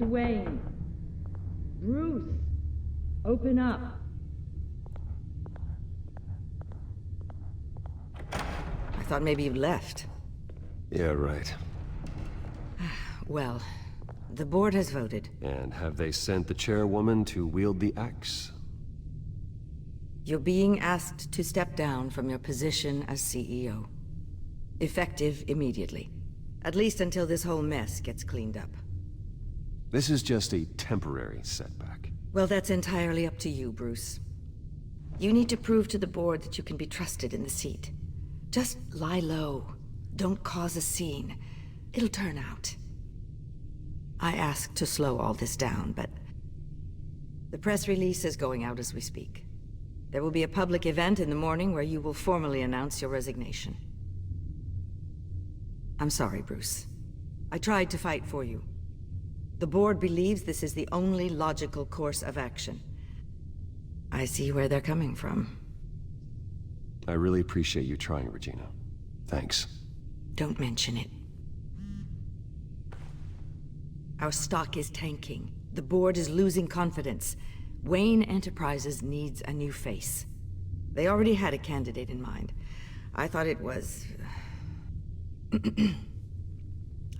Mr. Wayne. Bruce, open up. I thought maybe you left. Yeah, right. Well, the board has voted. And have they sent the chairwoman to wield the axe? You're being asked to step down from your position as CEO. Effective immediately. At least until this whole mess gets cleaned up. This is just a temporary setback. Well, that's entirely up to you, Bruce. You need to prove to the board that you can be trusted in the seat. Just lie low. Don't cause a scene. It'll turn out. I asked to slow all this down, but the press release is going out as we speak. There will be a public event in the morning where you will formally announce your resignation. I'm sorry, Bruce. I tried to fight for you. The board believes this is the only logical course of action. I see where they're coming from. I really appreciate you trying, Regina. Thanks. Don't mention it. Our stock is tanking. The board is losing confidence. Wayne Enterprises needs a new face. They already had a candidate in mind. I thought it was...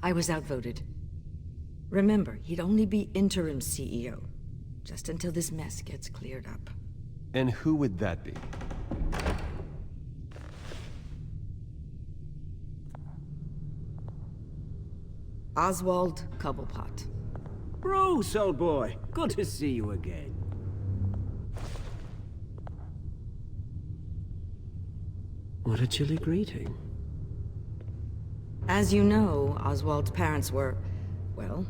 I was outvoted. Remember, he'd only be interim CEO, just until this mess gets cleared up. And who would that be? Oswald Cobblepot. Bruce, old boy. Good to see you again. What a chilly greeting. As you know, Oswald's parents were, well,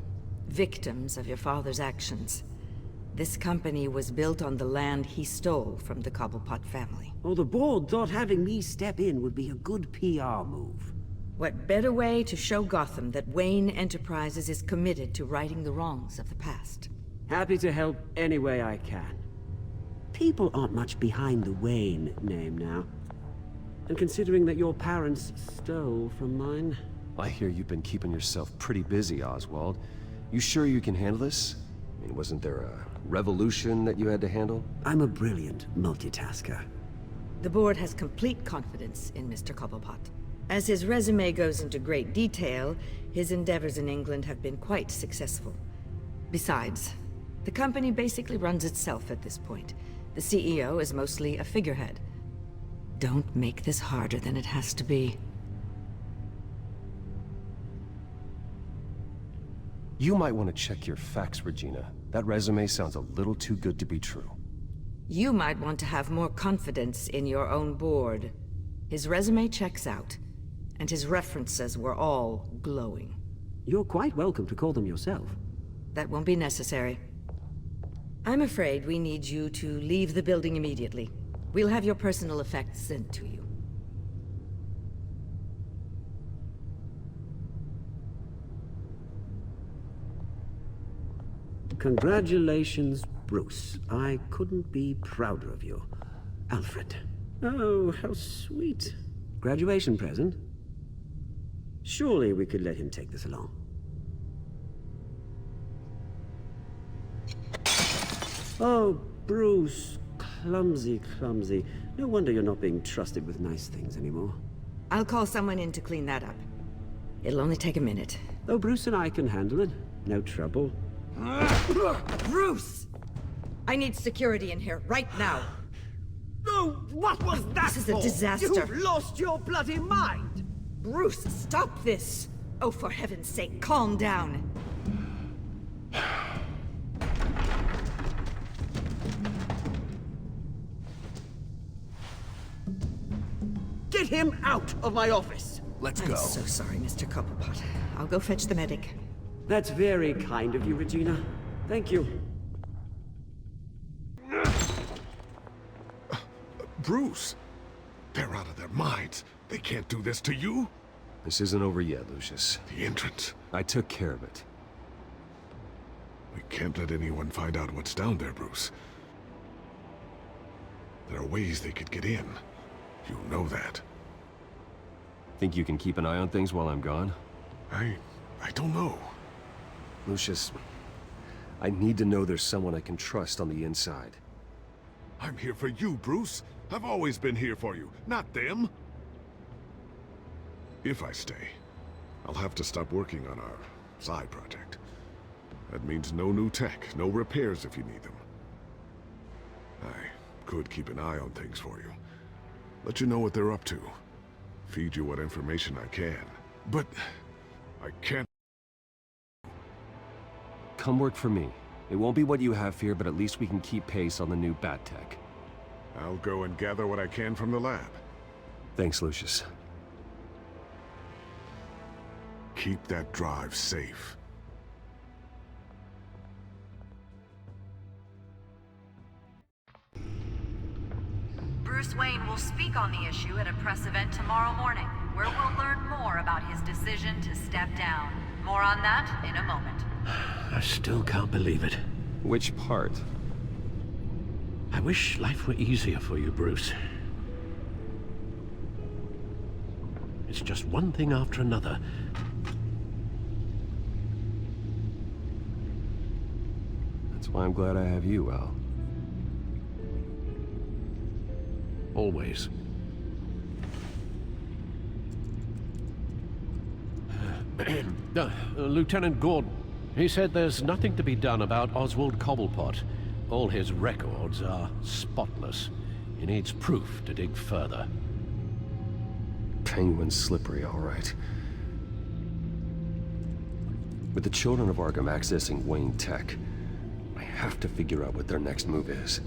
victims of your father's actions. This company was built on the land he stole from the Cobblepot family. Oh, the board thought having me step in would be a good PR move. What better way to show Gotham that Wayne Enterprises is committed to righting the wrongs of the past? Happy to help any way I can. People aren't much behind the Wayne name now. And considering that your parents stole from mine... I hear you've been keeping yourself pretty busy, Oswald. You sure you can handle this? I mean, wasn't there a revolution that you had to handle? I'm a brilliant multitasker. The board has complete confidence in Mr. Cobblepot. As his resume goes into great detail, his endeavors in England have been quite successful. Besides, the company basically runs itself at this point. The CEO is mostly a figurehead. Don't make this harder than it has to be. You might want to check your facts, Regina. That resume sounds a little too good to be true. You might want to have more confidence in your own board. His resume checks out, and his references were all glowing. You're quite welcome to call them yourself. That won't be necessary. I'm afraid we need you to leave the building immediately. We'll have your personal effects sent to you. Congratulations, Bruce. I couldn't be prouder of you. Alfred. Oh, how sweet. Graduation present? Surely we could let him take this along. Oh, Bruce. Clumsy, clumsy. No wonder you're not being trusted with nice things anymore. I'll call someone in to clean that up. It'll only take a minute. Oh, Bruce and I can handle it. No trouble. Bruce! I need security in here, right now. Oh, what was that This is a disaster. You've lost your bloody mind! Bruce, stop this! Oh, for heaven's sake, calm down. Get him out of my office! Let's I'm so sorry, Mr. Cobblepot. I'll go fetch the medic. That's very kind of you, Regina. Thank you. Bruce, they're out of their minds. They can't do this to you. This isn't over yet, Lucius. The entrance. I took care of it. We can't let anyone find out what's down there, Bruce. There are ways they could get in. You know that. Think you can keep an eye on things while I'm gone? I don't know. Lucius, I need to know there's someone I can trust on the inside. I'm here for you, Bruce. I've always been here for you, not them. If I stay, I'll have to stop working on our side project. That means no new tech, no repairs if you need them. I could keep an eye on things for you. Let you know what they're up to. Feed you what information I can. But I can't. Come work for me. It won't be what you have here, but at least we can keep pace on the new bat tech. I'll go and gather what I can from the lab. Thanks, Lucius. Keep that drive safe. Bruce Wayne will speak on the issue at a press event tomorrow morning, where we'll learn more about his decision to step down. More on that in a moment. I still can't believe it. Which part? I wish life were easier for you, Bruce. It's just one thing after another. That's why I'm glad I have you, Al. Always. Lieutenant Gordon, he said there's nothing to be done about Oswald Cobblepot. All his records are spotless. He needs proof to dig further. Penguin's slippery, all right. With the children of Arkham accessing Wayne Tech, I have to figure out what their next move is.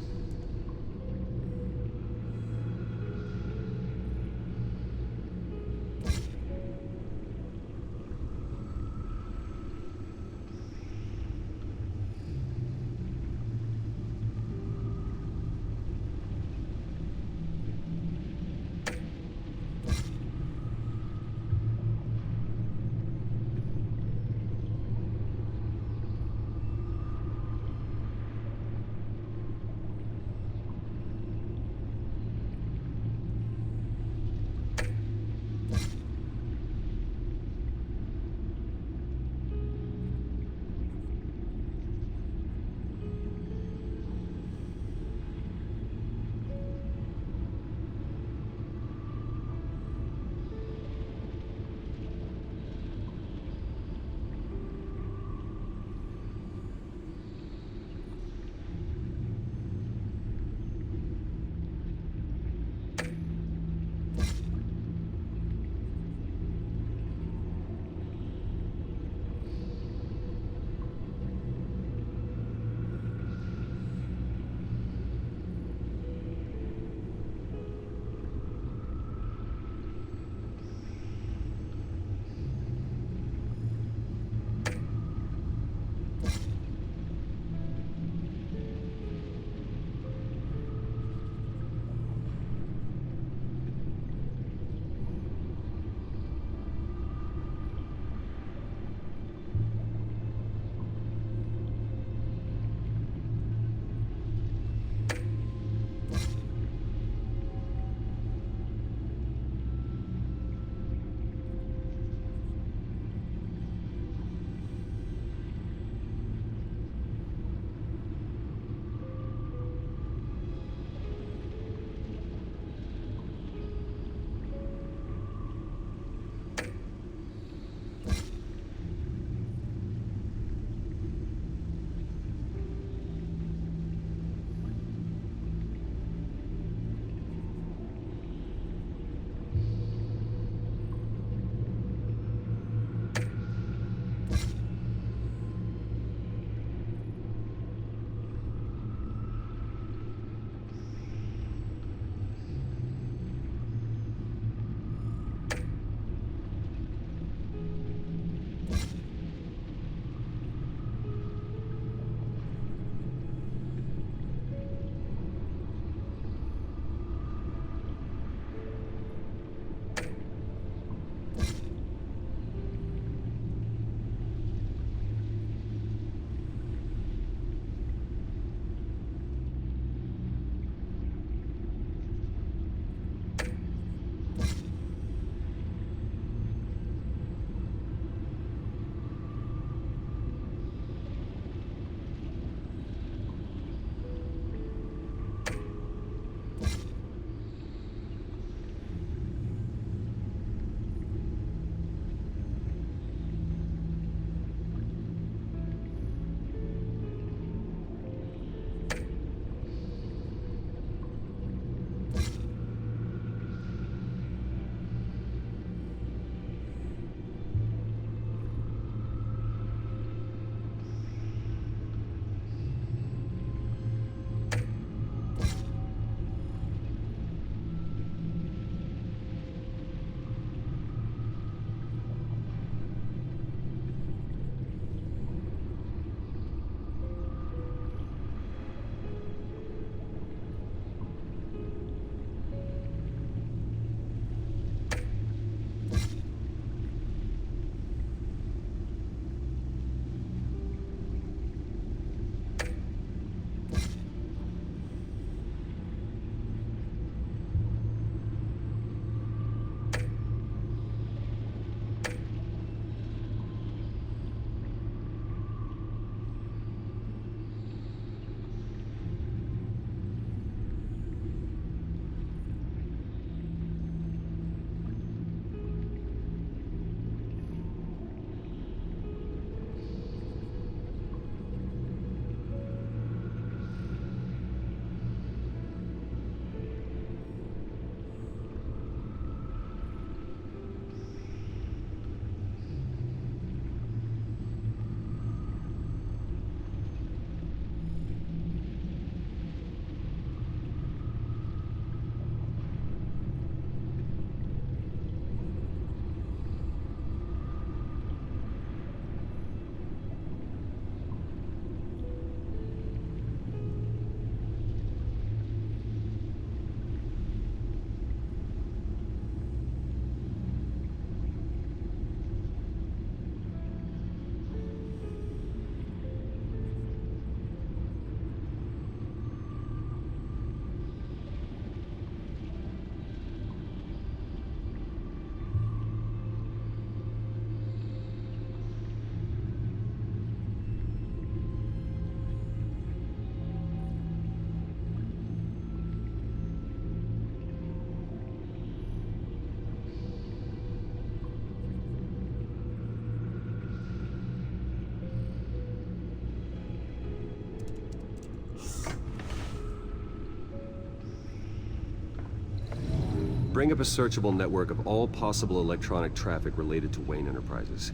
Bring up a searchable network of all possible electronic traffic related to Wayne Enterprises.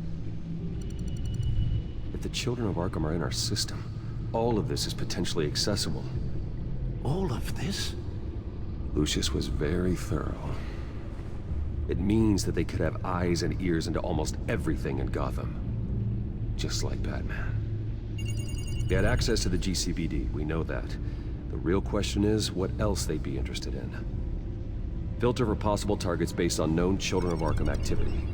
If the children of Arkham are in our system, all of this is potentially accessible. All of this? Lucius was very thorough. It means that they could have eyes and ears into almost everything in Gotham. Just like Batman. They had access to the GCPD, we know that. The real question is, what else they'd be interested in. Filter for possible targets based on known Children of Arkham activity.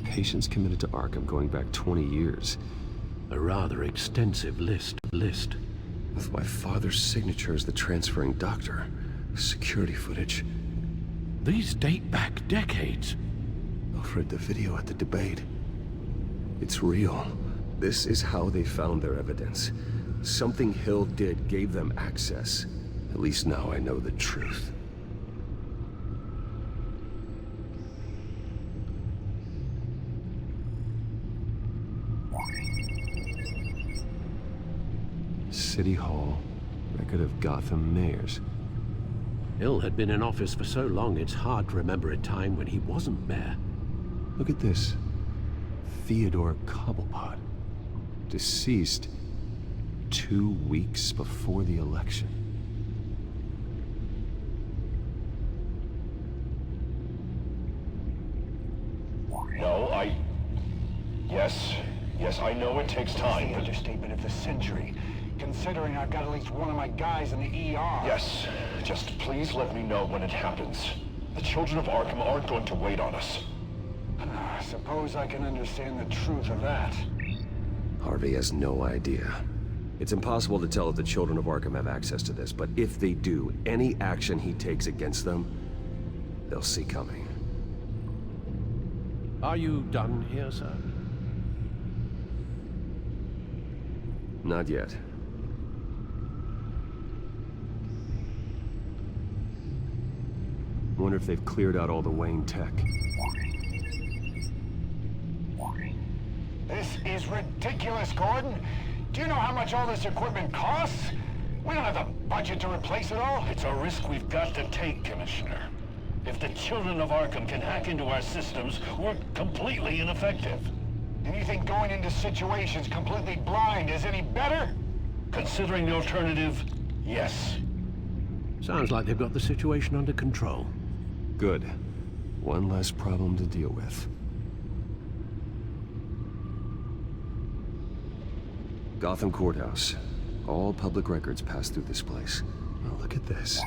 Patients committed to Arkham going back 20 years. A rather extensive list. With my father's signature as the transferring doctor. Security footage. These date back decades. Alfred, the video at the debate. It's real. This is how they found their evidence. Something Hill did gave them access. At least now I know the truth. City Hall. Record of Gotham mayors. Hill had been in office for so long, it's hard to remember a time when he wasn't mayor. Look at this. Theodore Cobblepot. Deceased 2 weeks before the election. No, Yes, I know it takes time. The understatement of the century, considering I've got at least one of my guys in the ER. Yes, just please let me know when it happens. The children of Arkham aren't going to wait on us. I suppose I can understand the truth of that. Harvey has no idea. It's impossible to tell if the children of Arkham have access to this, but if they do, any action he takes against them, they'll see coming. Are you done here, sir? Not yet. Wonder if they've cleared out all the Wayne tech. This is ridiculous, Gordon. Do you know how much all this equipment costs? We don't have the budget to replace it all. It's a risk we've got to take, Commissioner. If the children of Arkham can hack into our systems, we're completely ineffective. And you think going into situations completely blind is any better? Considering the alternative, yes. Sounds like they've got the situation under control. Good. One less problem to deal with. Gotham Courthouse. All public records pass through this place. Oh, look at this.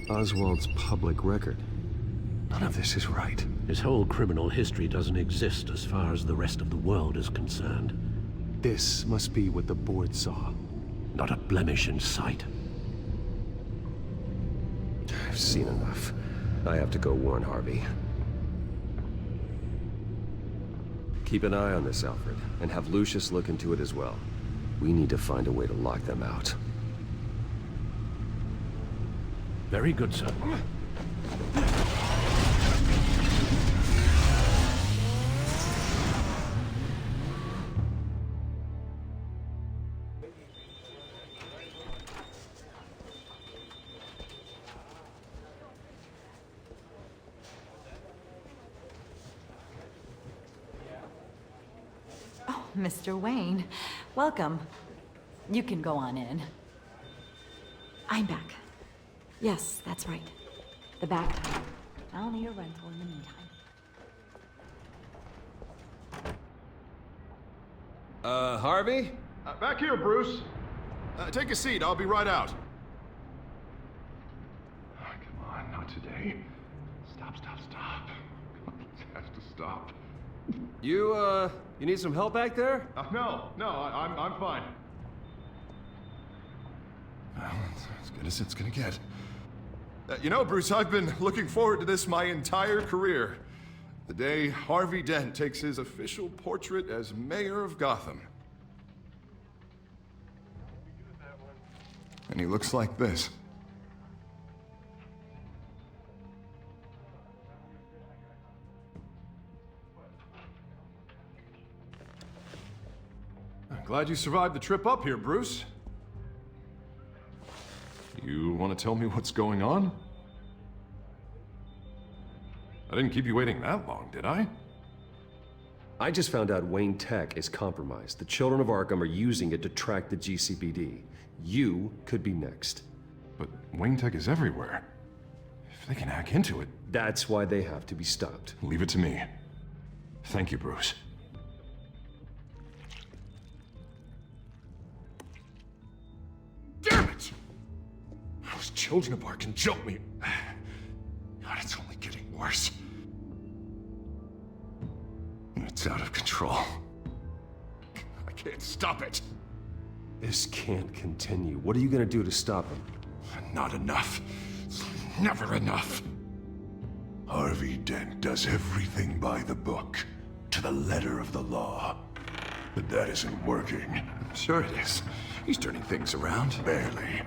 Oswald's public record. None of this is right. His whole criminal history doesn't exist as far as the rest of the world is concerned. This must be what the board saw. Not a blemish in sight. I've seen enough. I have to go warn Harvey. Keep an eye on this, Alfred, and have Lucius look into it as well. We need to find a way to lock them out. Very good, sir. Mr. Wayne, welcome. You can go on in. I'm back. Yes, that's right. The back time. I'll need a rental in the meantime. Harvey? Back here, Bruce. Take a seat, I'll be right out. Oh, come on, not today. Stop. Let's have to stop. You need some help back there? No, I'm fine. Well, it's as good as it's gonna get. You know, Bruce, I've been looking forward to this my entire career. The day Harvey Dent takes his official portrait as mayor of Gotham. And he looks like this. Glad you survived the trip up here, Bruce. You want to tell me what's going on? I didn't keep you waiting that long, did I? I just found out Wayne Tech is compromised. The children of Arkham are using it to track the GCPD. You could be next. But Wayne Tech is everywhere. If they can hack into it... That's why they have to be stopped. Leave it to me. Thank you, Bruce. Damn it! Those children of Arkham jumped me. God, it's only getting worse. It's out of control. I can't stop it. This can't continue. What are you gonna do to stop him? Not enough. Never enough. Harvey Dent does everything by the book, to the letter of the law. But that isn't working. Sure it is. He's turning things around. Barely.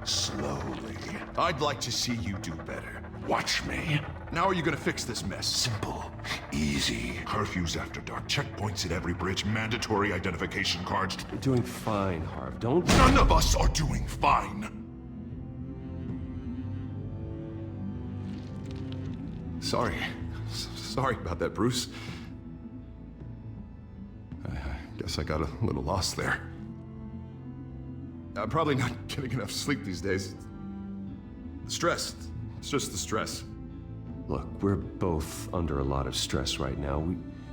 Slowly. I'd like to see you do better. Watch me. Now are you gonna fix this mess? Simple. Easy. Curfews after dark. Checkpoints at every bridge. Mandatory identification cards. You're doing fine, Harv. Don't... None of us are doing fine. Sorry. Sorry about that, Bruce. I guess I got a little lost there. I'm probably not getting enough sleep these days. Stress. It's just the stress. Look, we're both under a lot of stress right now.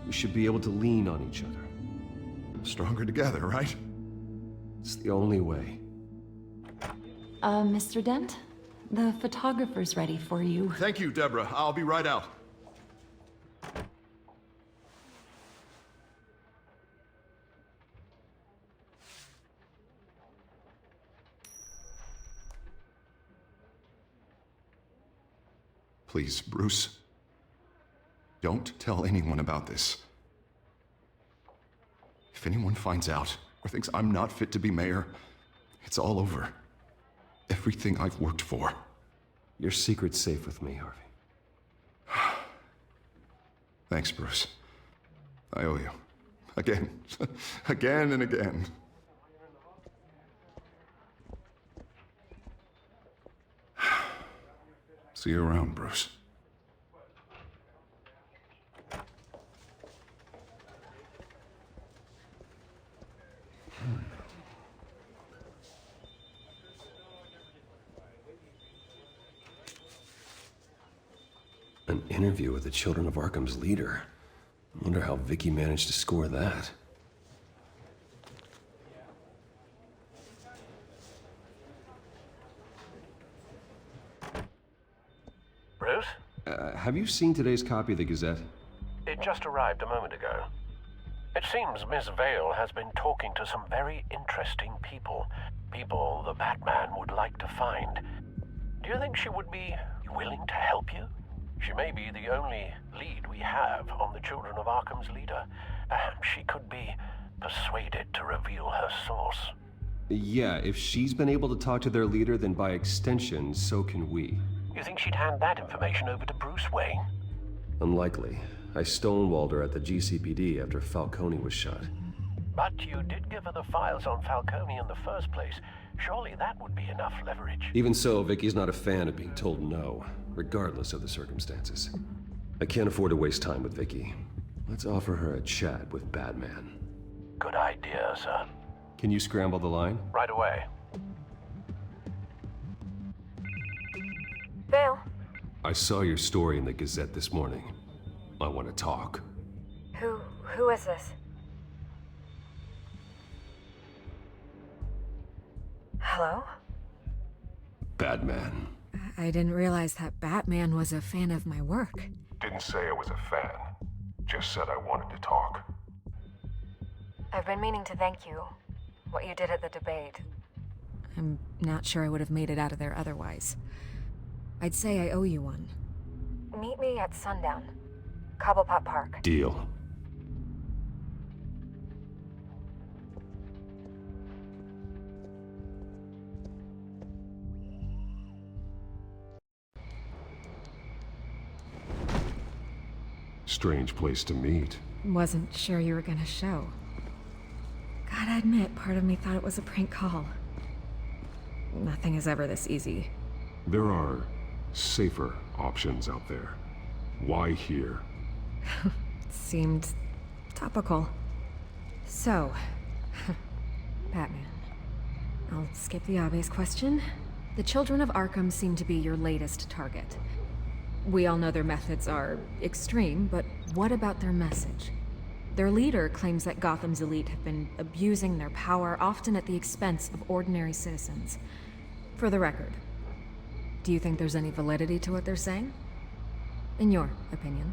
We should be able to lean on each other. Stronger together, right? It's the only way. Mr. Dent? The photographer's ready for you. Thank you, Deborah. I'll be right out. Please, Bruce. Don't tell anyone about this. If anyone finds out or thinks I'm not fit to be mayor, it's all over. Everything I've worked for. Your secret's safe with me, Harvey. Thanks, Bruce. I owe you. Again. Again and again. See you around, Bruce. An interview with the Children of Arkham's leader. I wonder how Vicky managed to score that. Bruce? Have you seen today's copy of the Gazette? It just arrived a moment ago. It seems Miss Vale has been talking to some very interesting people. People the Batman would like to find. Do you think she would be willing to help you? She may be the only lead we have on the Children of Arkham's leader. Perhaps she could be persuaded to reveal her source. Yeah, if she's been able to talk to their leader, then by extension, so can we. You think she'd hand that information over to Bruce Wayne? Unlikely. I stonewalled her at the GCPD after Falcone was shot. But you did give her the files on Falcone in the first place. Surely that would be enough leverage. Even so, Vicky's not a fan of being told no, regardless of the circumstances. I can't afford to waste time with Vicky. Let's offer her a chat with Batman. Good idea, sir. Can you scramble the line? Right away. Vale. I saw your story in the Gazette this morning. I want to talk. Who is this? Hello? Batman. I didn't realize that Batman was a fan of my work. Didn't say I was a fan. Just said I wanted to talk. I've been meaning to thank you. What you did at the debate. I'm not sure I would have made it out of there otherwise. I'd say I owe you one. Meet me at sundown. Cobblepot Park. Deal. Strange place to meet. Wasn't sure you were gonna show. Gotta admit, part of me thought it was a prank call. Nothing is ever this easy. There are safer options out there. Why here? Seemed topical. So, Batman. I'll skip the obvious question. The children of Arkham seem to be your latest target. We all know their methods are extreme, but what about their message? Their leader claims that Gotham's elite have been abusing their power, often at the expense of ordinary citizens. For the record, do you think there's any validity to what they're saying? In your opinion?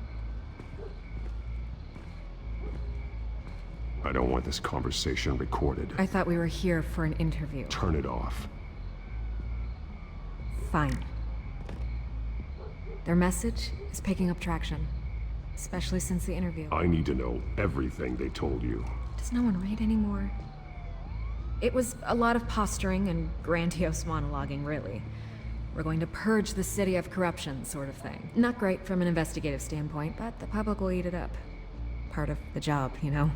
I don't want this conversation recorded. I thought we were here for an interview. Turn it off. Fine. Their message is picking up traction, especially since the interview. I need to know everything they told you. Does no one read anymore? It was a lot of posturing and grandiose monologuing, really. We're going to purge the city of corruption, sort of thing. Not great from an investigative standpoint, but the public will eat it up. Part of the job, you know?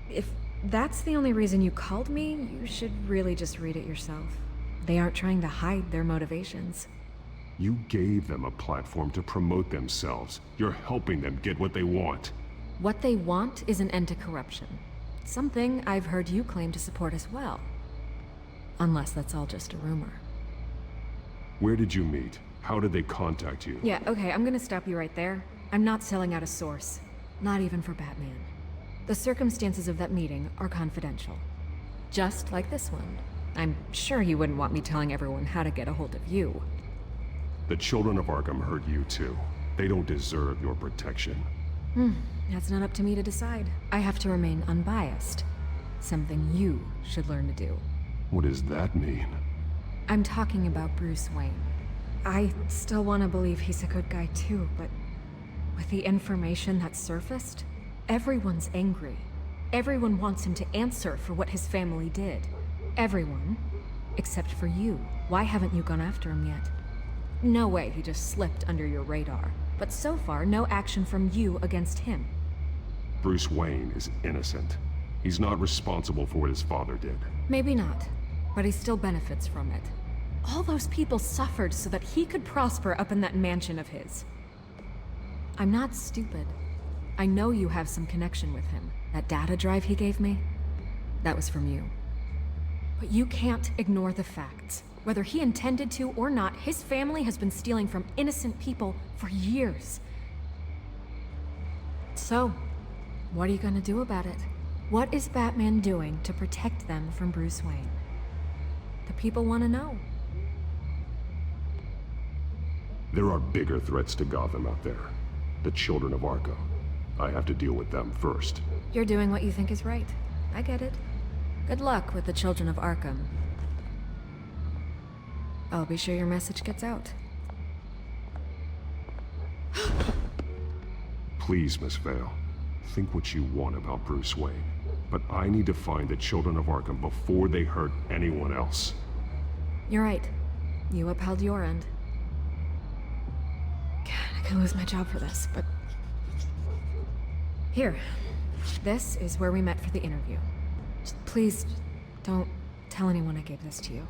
If that's the only reason you called me, you should really just read it yourself. They aren't trying to hide their motivations. You gave them a platform to promote themselves. You're helping them get what they want. What they want is an end to corruption. Something I've heard you claim to support as well. Unless that's all just a rumor. Where did you meet? How did they contact you? Yeah, okay, I'm gonna stop you right there. I'm not selling out a source. Not even for Batman. The circumstances of that meeting are confidential. Just like this one. I'm sure you wouldn't want me telling everyone how to get a hold of you. The children of Arkham heard you too. They don't deserve your protection. That's not up to me to decide. I have to remain unbiased. Something you should learn to do. What does that mean? I'm talking about Bruce Wayne. I still want to believe he's a good guy too, but with the information that surfaced, everyone's angry. Everyone wants him to answer for what his family did. Everyone, except for you. Why haven't you gone after him yet? No way he just slipped under your radar. But so far, no action from you against him. Bruce Wayne is innocent. He's not responsible for what his father did. Maybe not, but he still benefits from it. All those people suffered so that he could prosper up in that mansion of his. I'm not stupid. I know you have some connection with him. That data drive he gave me, that was from you. But you can't ignore the facts. Whether he intended to or not, his family has been stealing from innocent people for years. So, what are you gonna do about it? What is Batman doing to protect them from Bruce Wayne? The people want to know. There are bigger threats to Gotham out there. The children of Arkham. I have to deal with them first. You're doing what you think is right. I get it. Good luck with the children of Arkham. I'll be sure your message gets out. Please, Miss Vale. Think what you want about Bruce Wayne. But I need to find the children of Arkham before they hurt anyone else. You're right. You upheld your end. God, I could lose my job for this, but... Here. This is where we met for the interview. Just please, don't tell anyone I gave this to you.